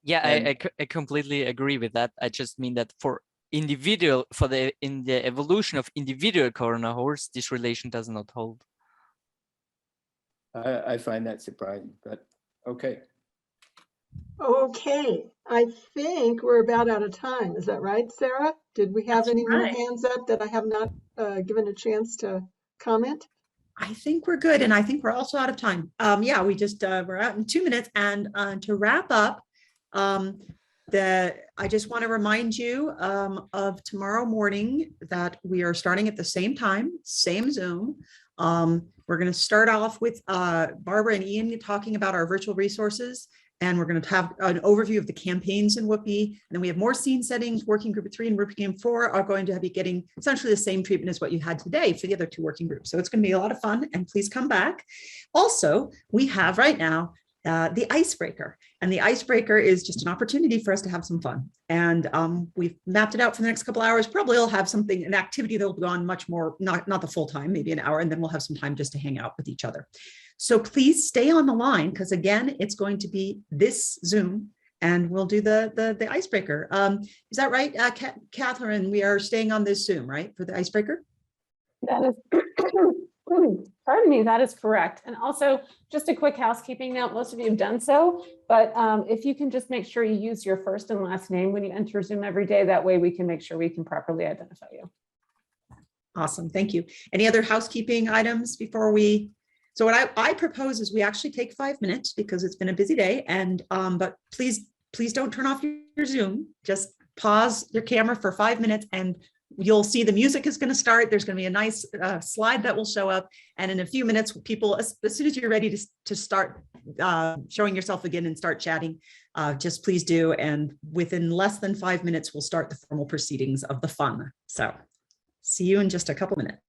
Yeah, I completely agree with that. I just mean that for in the evolution of individual coronal holes, this relation does not hold. I find that surprising, but okay. Okay, I think we're about out of time. Is that right, Sarah? Did we have any more hands up that I have not given a chance to comment? I think we're good. And I think we're also out of time. Yeah, we just, we're out in 2 minutes. And to wrap up, I just want to remind you of tomorrow morning that we are starting at the same time, same Zoom. We're going to start off with Barbara and Ian talking about our virtual resources. And we're going to have an overview of the campaigns in WHPI. And then we have more scene settings. Working group 3 and working group 4 are going to be getting essentially the same treatment as what you had today for the other 2 working groups. So it's going to be a lot of fun, and please come back. Also, we have right now the icebreaker, and the icebreaker is just an opportunity for us to have some fun. And we've mapped it out for the next couple hours. Probably we'll have an activity that will go on much more, not the full time, maybe an hour, and then we'll have some time just to hang out with each other. So please stay on the line, because again, it's going to be this Zoom, and we'll do the icebreaker. Is that right, Catherine? We are staying on this Zoom, right, for the icebreaker? That is, pardon me, that is correct. And also, just a quick housekeeping note, most of you have done so, but if you can just make sure you use your first and last name when you enter Zoom every day, that way we can make sure we can properly identify you. Awesome, thank you. Any other housekeeping items before we? So what I propose is we actually take 5 minutes, because it's been a busy day, and but please don't turn off your Zoom. Just pause your camera for 5 minutes, and you'll see the music is going to start. There's going to be a nice slide that will show up, and in a few minutes, people, as soon as you're ready to start showing yourself again and start chatting, just please do. And within less than 5 minutes, we'll start the formal proceedings of the fun. So see you in just a couple minutes.